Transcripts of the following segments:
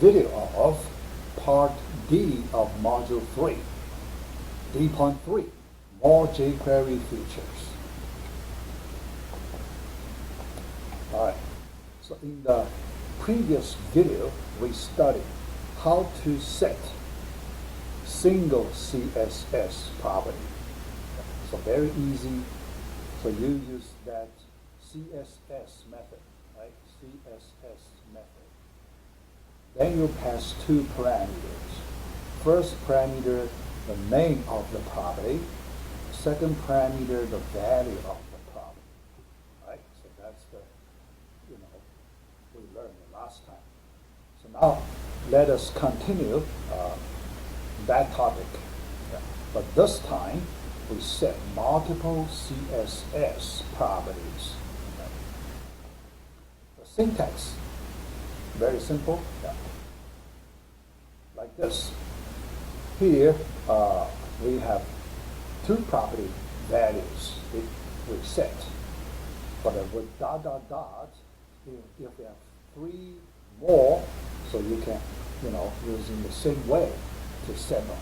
video of part D of module 3, D.3 More jQuery features. Alright, so in the previous video we studied how to set single CSS property. So very easy. So you use that CSS method, right? CSS method. Then you pass two parameters. First parameter, the name of the property. Second parameter, the value of the property. Right? So that's the, we learned it last time. So now let us continue that topic. Yeah. But this time we set multiple CSS properties. Right? The syntax, very simple. Yeah. Like this. Here we have two property values we set. But with dot dot dot, if you have three more, so you can, using the same way to set them.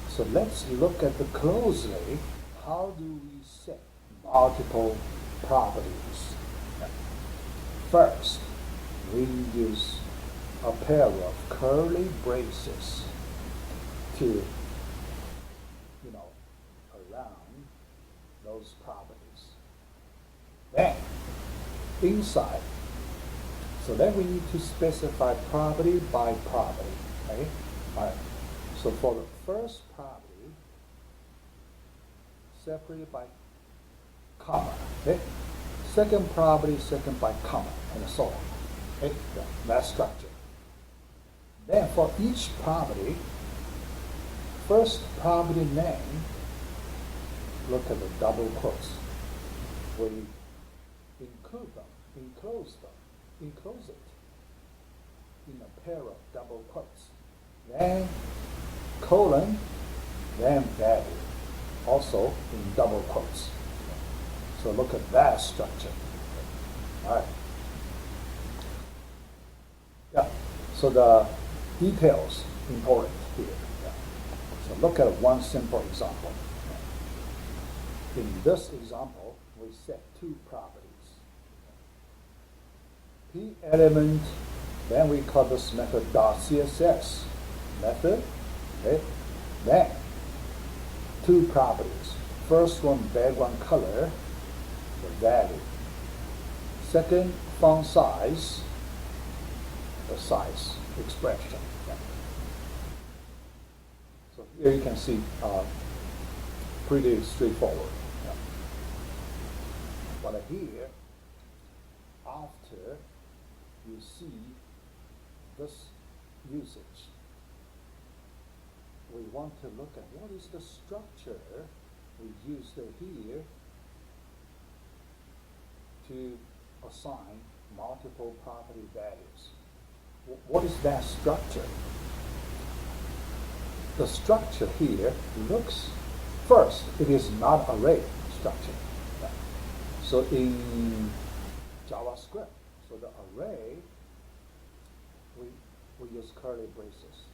So let's look at the closely. How do we set multiple properties? First, we use a pair of curly braces to, around those properties. Then, inside, so then we need to specify property by property, right? All right. So for the first property, separated by comma, okay? Second property, second by comma, and so on. Okay? That structure. Then for each property, first property name, look at the double quotes. We include them, enclose it in a pair of double quotes. Then colon, then value, also in double quotes. So look at that structure. All right. Yeah. So the details important here. Yeah. So look at one simple example. In this example, we set two properties. P element, then we call this method .css method. Okay. Then two properties. First one, background color, the value. Second, font size, the size expression. Yeah. So here you can see pretty straightforward. Yeah. But here, after you see this usage, we want to look at what is the structure we used here to assign multiple property values. What is that structure? The structure here looks, first, it is not array structure. Yeah. So in JavaScript, so the array, we use curly braces.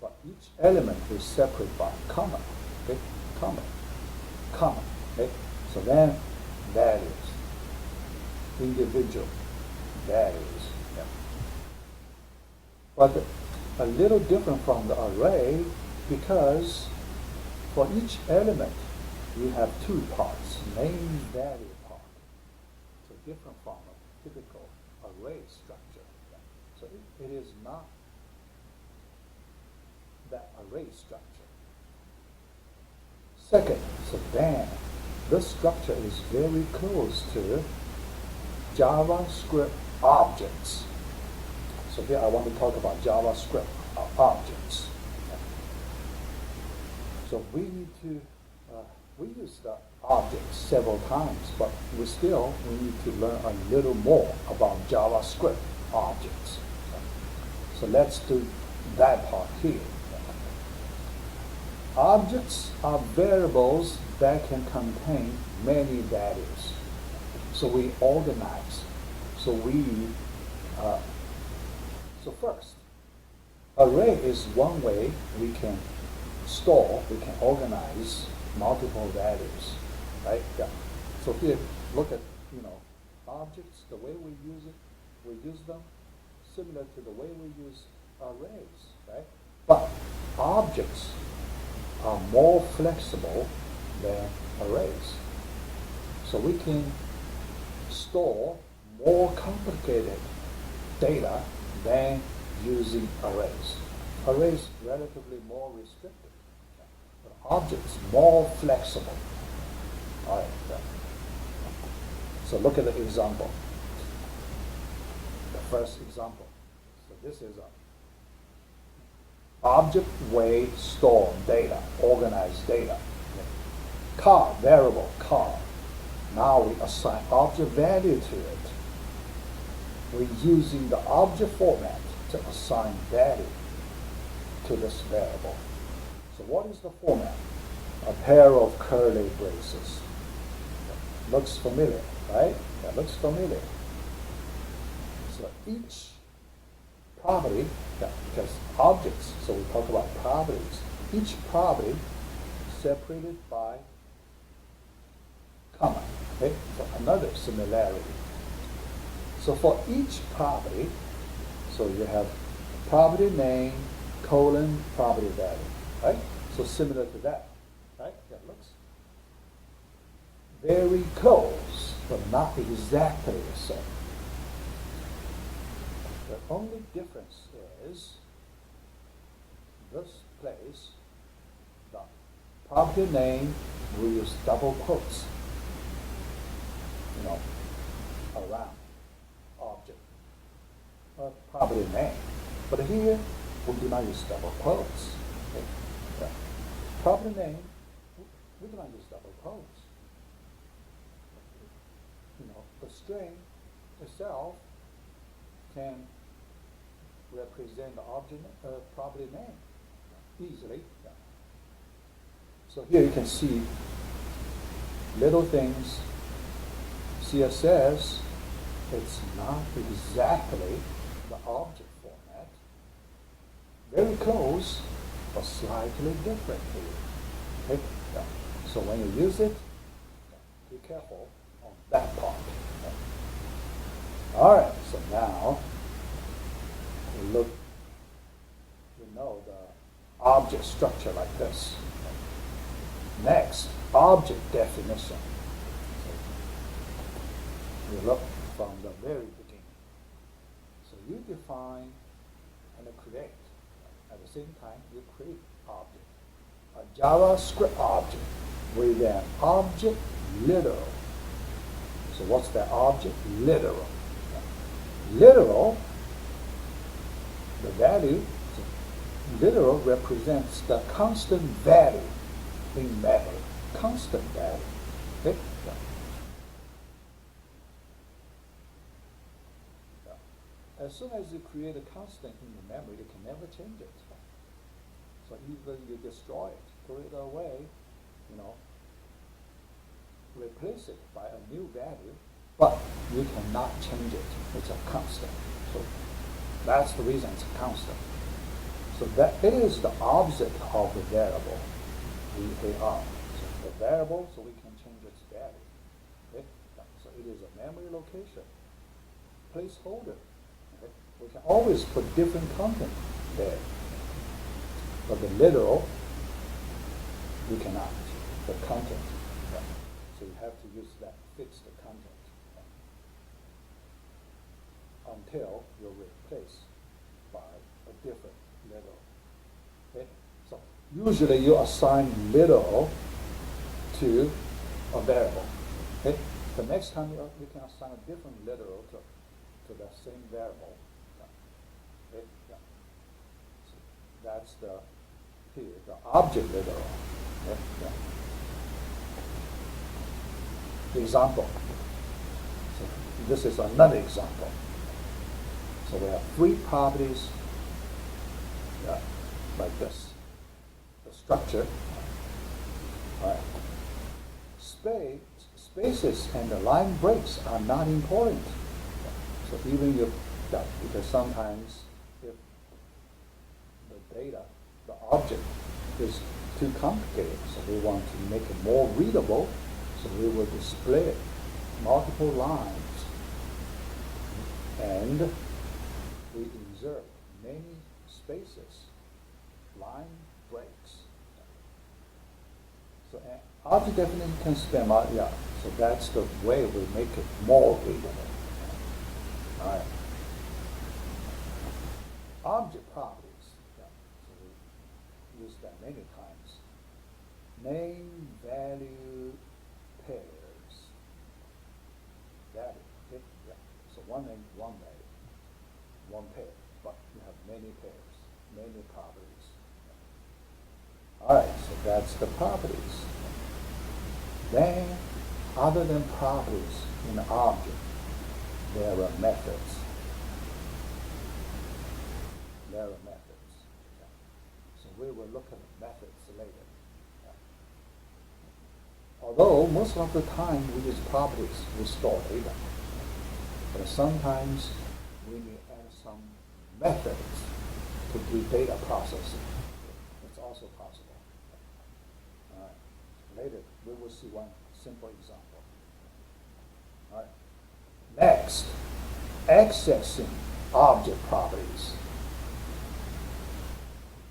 But each element is separated by comma, okay? Comma, okay? So then values, individual values. Yeah. But a little different from the array because for each element you have two parts, main value part. So different from a typical array structure. Yeah. So it is not that array structure. Second, so then this structure is very close to JavaScript objects. So here I want to talk about JavaScript objects. So we need to, we use the objects several times, but we need to learn a little more about JavaScript objects. So let's do that part here. Objects are variables that can contain many values. So we organize. So we So first, array is one way we can store, we can organize multiple values, right? Yeah. So here, look at, objects, the way we use them, similar to the way we use arrays, right? But objects are more flexible than arrays. So we can store more complicated data than using arrays. Arrays relatively more restricted, but objects more flexible. All right. So look at the example. The first example. So this is a object way store data, organize data. Car, variable car. Now we assign object value to it. We're using the object format to assign value to this variable. So what is the format? A pair of curly braces. Looks familiar, right? That looks familiar. So each property, because objects, so we talk about properties. Each property separated by comma. Okay? So another similarity. So for each property, so you have property name, colon, property value, right? So similar to that, right? That looks very close, but not exactly the same. The only difference is this place, the property name, we use double quotes, around object, property name. But here, we do not use double quotes. Okay? Yeah. Property name, we do not use double quotes. The string itself can represent the object property name easily. Yeah. So here you can see little things. CSS, it's not exactly the object format. Very close, but slightly different here. Okay? Yeah. So when you use it, be careful on that part. All right, so now we look, the object structure like this. Next, object definition. So we look from the very beginning. So you define and create. At the same time, you create object. A JavaScript object with an object literal. So what's that object? Literal. Literal, the value, literal represents the constant value in memory. Constant value. Okay? As soon as you create a constant in the memory, you can never change it. So either you destroy it, throw it away, replace it by a new value, but you cannot change it. It's a constant. So that's the reason it's a constant. So that is the object of the variable, var. So the variable, so we can change its value. Okay? So it is a memory location, placeholder. Okay? We can always put different content there. But the literal, we cannot. The content. Yeah. So you have to use that fixed content until you're replaced by a different literal. Okay? So usually you assign literal to a variable. Okay? The next time you can assign a different literal to the same variable. Okay? Yeah. So that's the object literal. Okay? Yeah. Example. So this is another example. So we have three properties like this. The structure. All right. Spaces and the line breaks are not important. So even because sometimes if the data, the object is too complicated, so we want to make it more readable, so we will display multiple lines. And we insert many spaces, line breaks. So an object definition can span out, yeah. So that's the way we make it more readable. All right. Object properties. Yeah. So we use that many times. Name, value, pairs. Value. Okay? Yeah. So one name, one value, one pair. But you have many pairs, many properties. All right, so that's the properties. Then, other than properties in the object, there are methods. There are methods. Yeah. So we will look at methods later. Yeah. Although most of the time we use properties, we store data. But sometimes we may add some methods to do data processing. It's also possible. All right. Later, we will see one simple example. All right. Next, accessing object properties.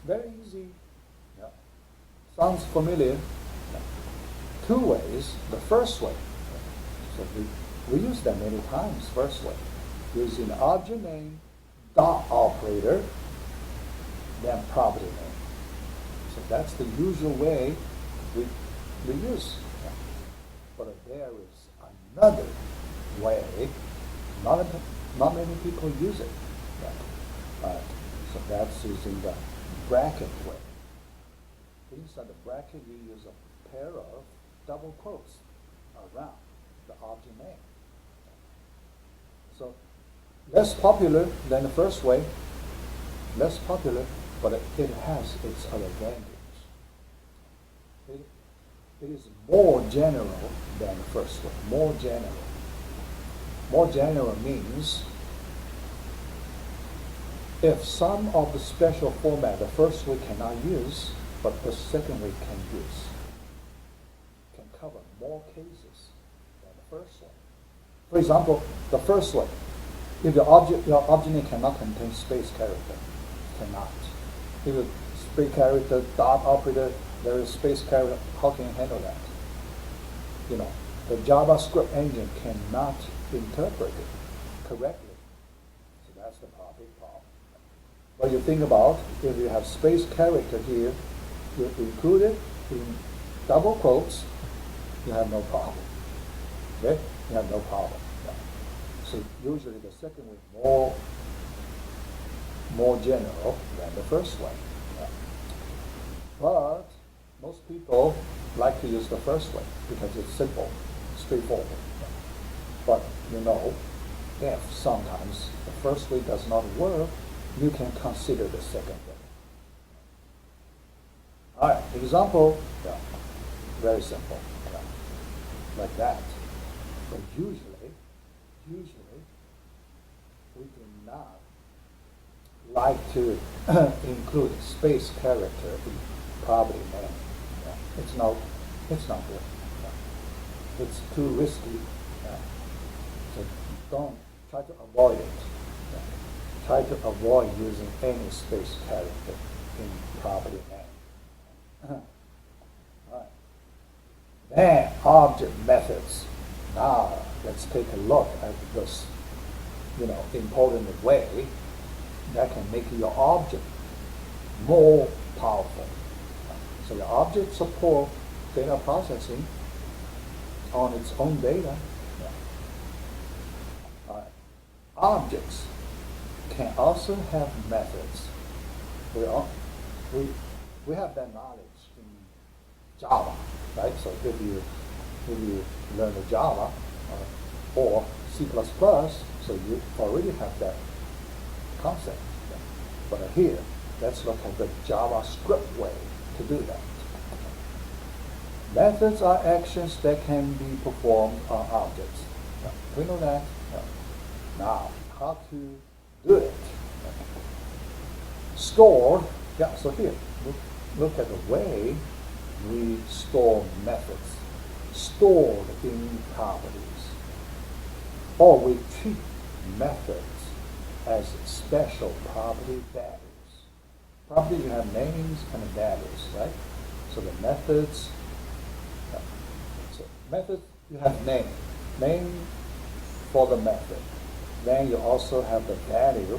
Very easy. Yeah. Sounds familiar. Yeah. Two ways. The first way. So we use that many times. First way, using object name, dot operator, then property name. So that's the usual way we use. Yeah. But there is another way. Not many people use it. Yeah. So that's using the bracket way. Inside the bracket, you use a pair of double quotes around the object name. So less popular than the first way, less popular, but it has its other advantage. It is more general than the first way, more general. More general means if some of the special format the first way cannot use, but the second way can use, can cover more cases than the first one. For example, the first way, if your object name cannot contain space character, cannot. If a space character, dot operator, there is space character, how can you handle that? You know, the JavaScript engine cannot interpret it correctly. So that's the big problem. But you think about, if you have space character here, you include it in double quotes, you have no problem. Okay? You have no problem. Yeah. So usually the second way more general than the first one. Yeah. But most people like to use the first way because it's simple, straightforward. Yeah. But you know, if sometimes the first way does not work, you can consider the second way. All right, example, yeah, very simple, yeah, like that. But usually, we do not like to include space character in property name. Yeah. It's not good. Yeah. It's too risky. Yeah. So don't try to avoid it. Yeah. Try to avoid using any space character in property name. All right. Then object methods. Now let's take a look at this, important way that can make your object more powerful. So your object support data processing on its own data. Yeah. All right. Objects can also have methods. We have that knowledge in Java, right? So if you learn the Java or C++, so you already have that concept. Yeah. But here, let's look at the JavaScript way to do that. Methods are actions that can be performed on objects. Yeah. We know that. Yeah. Now, how to do it? stored, yeah, so here, look at the way we store methods, stored in properties. Or we treat methods as special property values. Property, you have names and values, right? So the methods, you have name for the method. Then you also have the value.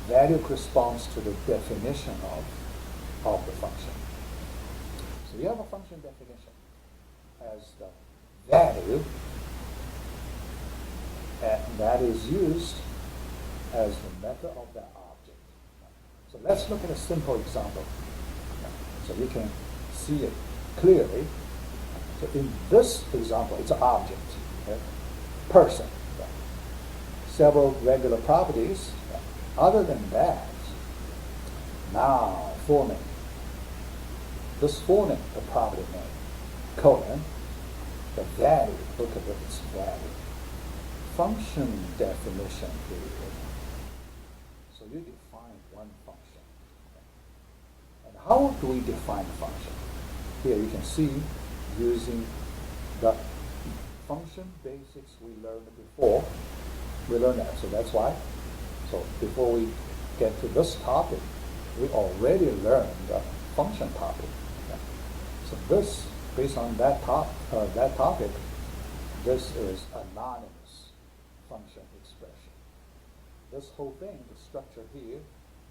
Value corresponds to the definition of the function. So you have a function definition as the value, and that is used as the method of the object. So let's look at a simple example so you can see it clearly. So in this example, it's an object, okay? Person, several regular properties. Other than that, now full name. This full name, the property name, colon, the value, look at its value. Function definition period. So you define one function. And how do we define a function? Here you can see using the function basics we learned before. We learned that, so that's why. So before we get to this topic, we already learned the function topic. Okay. So this, based on that topic, this is anonymous function expression. This whole thing, the structure here,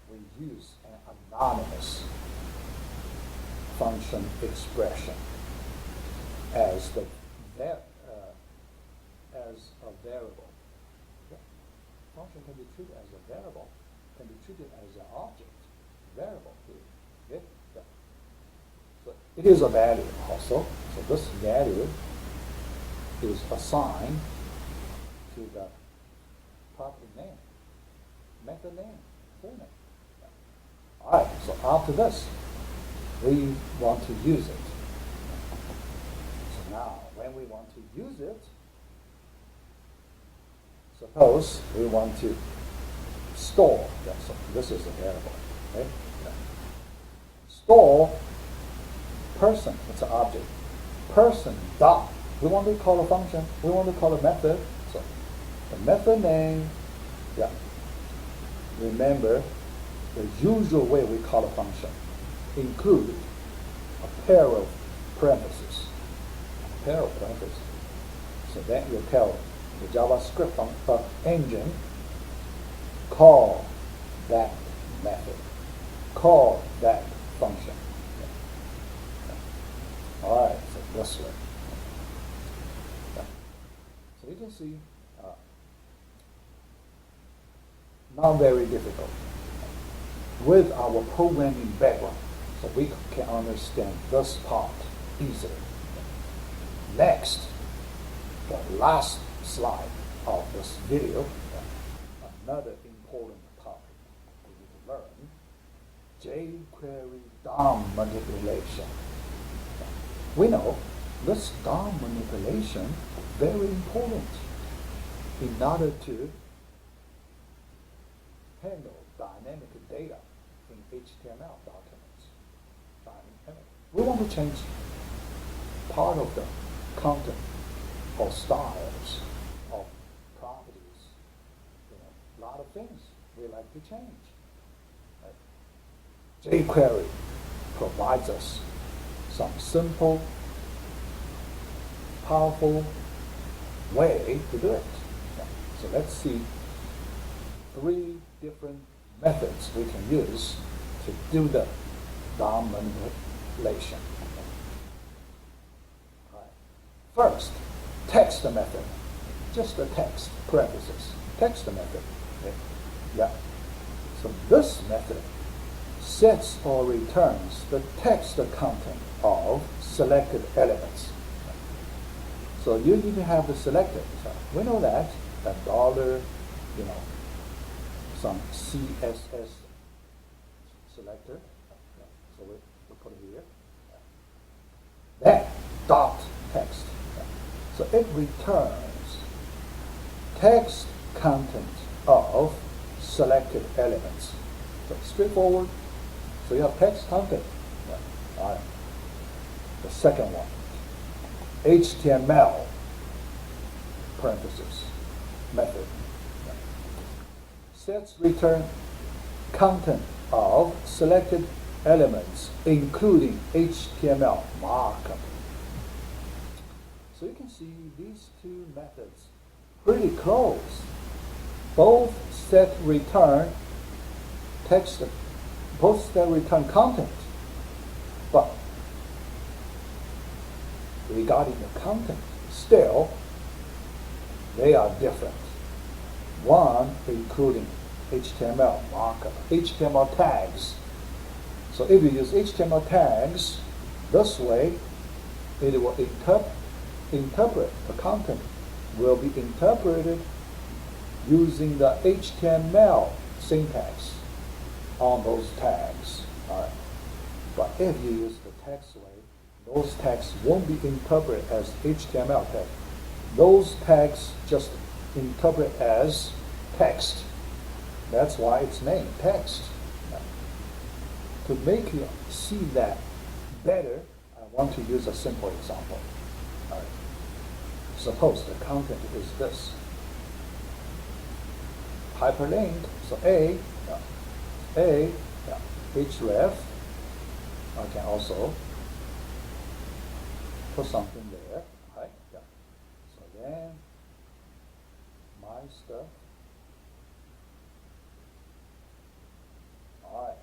we use an anonymous function expression as a variable. Function can be treated as a variable, can be treated as an object, variable here. Okay? Yeah. So it is a value also. So this value is assigned to the property name, method name, full name. Yeah. All right. So after this, we want to use it. So now, when we want to use it, suppose we want to store, so this is a variable, okay? Store person, it's an object. Person dot, we want to call a function, we want to call a method, so the method name, yeah. Remember, the usual way we call a function include a pair of parentheses. So then you tell the JavaScript engine, call that method, call that function. Okay. All right, so this way. Okay. So you can see, not very difficult. With our programming background, so we can understand this part easily. Next, the last slide of this video, another important topic we need to learn, jQuery DOM manipulation. We know this DOM manipulation is very important in order to handle dynamic data in HTML documents. We want to change part of the content or styles of properties. A lot of things we like to change. Right? jQuery provides us some simple, powerful way to do it. So let's see 3 different methods we can use to do the DOM manipulation. First, text method. Just the text, parentheses. Text method. Okay. Yeah. So this method sets or returns the text content of selected elements. So you need to have the selected. So we know that dollar, some CSS selector. So we put it here. Then dot text. So it returns text content of selected elements. So straightforward, So you have text content. Yeah. All right. The second one, HTML parentheses method. Yeah. Sets return content of selected elements, including HTML markup. So you can see these two methods pretty close. Both set return text, both set return content, but regarding the content, still they are different. One including HTML markup, HTML tags. So if you use HTML tags, this way it will interpret the content will be interpreted using the HTML syntax on those tags. All right. But if you use the text way, those tags won't be interpreted as HTML tags. Those tags just interpret as text. That's why it's named text. To make you see that better, I want to use a simple example. All right. Suppose the content is this. Hyperlink, so href, I can also put something there, right? Yeah. So then, my stuff. All right.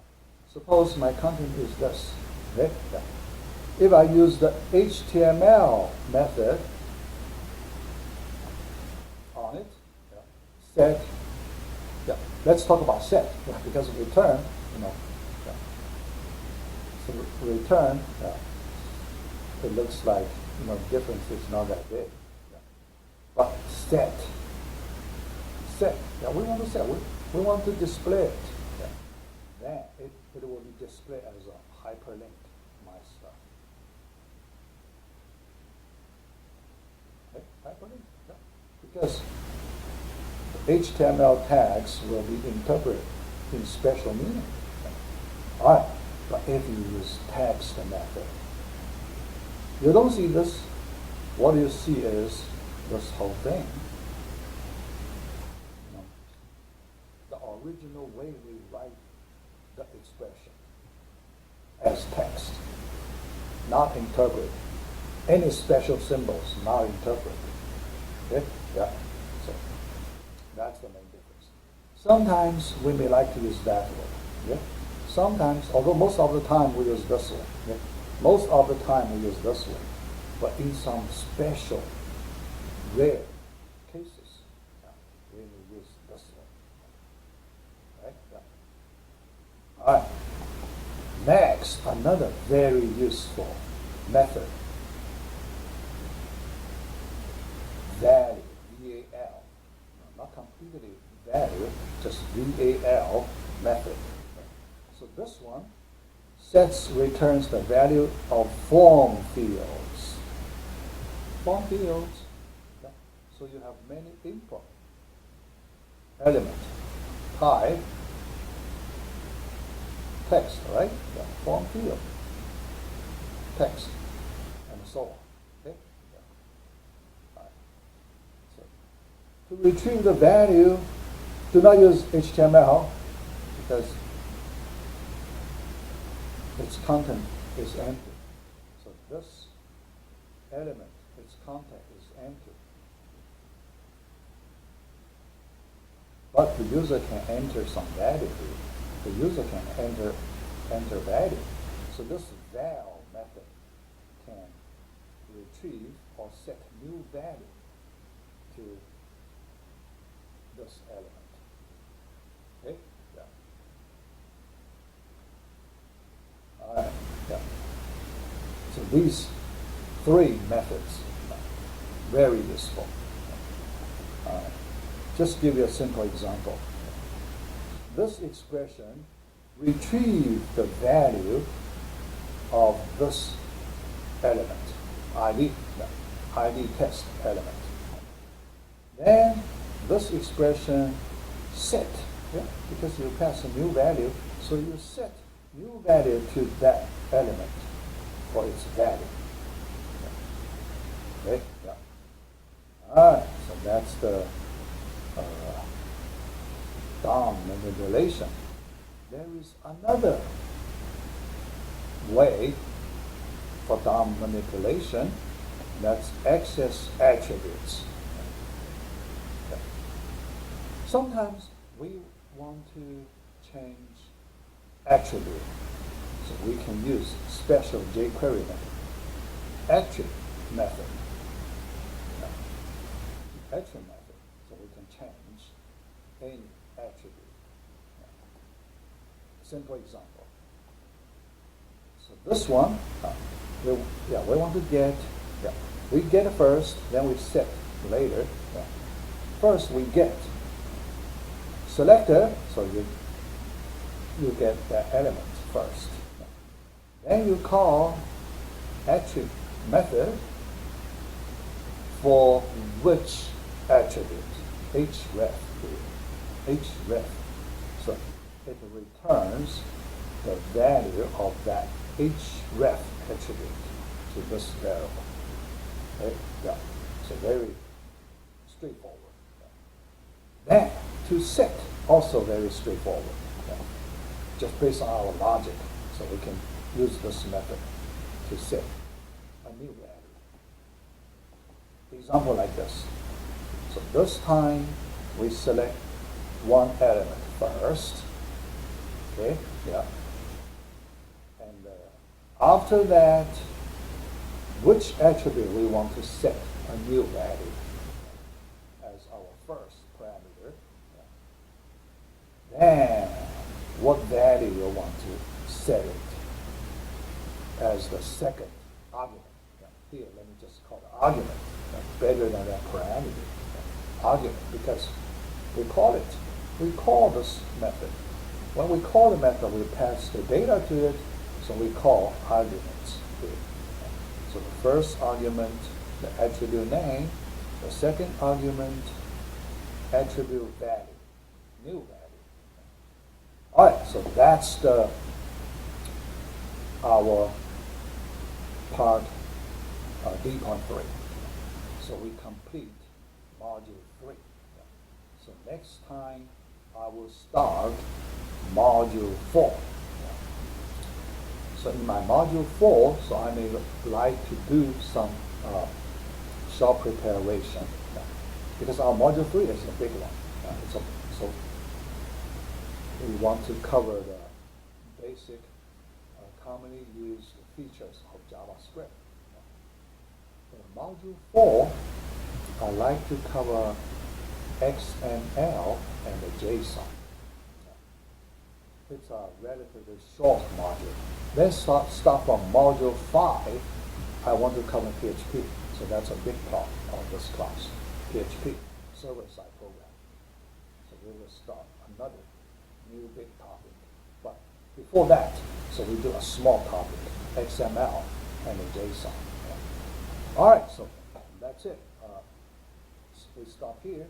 Suppose my content is this. Okay? Yeah. If I use the HTML method on it, yeah. Set. Yeah. Let's talk about set, yeah, because of return, yeah. So return, yeah. It looks like, difference is not that big. Yeah. But set, yeah, we want to set, we want to display it. Yeah. Then it will be displayed as a hyperlink, my stuff. Okay, hyperlink, yeah. Because HTML tags will be interpreted in special meaning. All right, but if you use text method, you don't see this. What you see is this whole thing. The original way we write the expression as text, not interpreted. Any special symbols not interpreted. Okay? Yeah. So that's the main difference. Sometimes we may like to use that way. Yeah? Sometimes, although most of the time we use this way. Yeah? Most of the time we use this way. But in some special, rare cases, yeah, we will use this way. Right? Yeah. All right. Next, another very useful method. Value, VAL. Not completely value, just VAL method. So this one returns the value of form fields. Form fields. Yeah. So you have many input elements. Type, text, right? Yeah. Form field, text, and so on. Okay? Yeah. Right. So, to retrieve the value, do not use HTML because its content is empty. So this element, its content is empty. But the user can enter some value. The user can enter value. So this val method can retrieve or set new value to this element. Okay? Yeah. All right. Yeah. So these three methods are very useful. Just give you a simple example. This expression retrieves the value of this element, ID text element. Then this expression set, yeah, because you pass a new value, so you set new value to that element for its value. Okay, yeah. All right, so that's the DOM manipulation. There is another way for DOM manipulation. That's access attributes. Okay. Sometimes we want to change attribute, so we can use special jQuery method. Attribute method. Attribute method, so we can change any attribute. Simple example. So this one, we want to get, we get it first, then we set later. First we get selector, so you get the element first. Then you call attribute method for which attribute? href. href. So it returns the value of that href attribute to this variable. Okay? Yeah. So very straightforward. Then to set, also very straightforward. Yeah. Just based on our logic, so we can use this method to set a new value. Example like this. So this time we select one element first. Okay, yeah. And after that, which attribute we want to set a new value as our first parameter. Yeah. Then what value you want to set it as the second argument. Yeah. Here, let me just call it argument. Better than that parameter. Argument, because we call this method. When we call the method, we pass the data to it, so we call arguments here. So the first argument, the attribute name, the second argument, attribute value, new value. All right, so that's our part D.3. So we complete module 3. So next time I will start module 4. So in my module 4, so I may like to do some short preparation, because our module 3 is a big one. So we want to cover the basic commonly used features of JavaScript. In module 4, I like to cover XML and the JSON. It's a relatively short module. Let's start from module 5. I want to cover PHP. So that's a big part of this class. PHP, server-side program. So we will start another new big topic. But before that, so we do a small topic, XML and the JSON. Yeah. All right, so that's it. We stop here.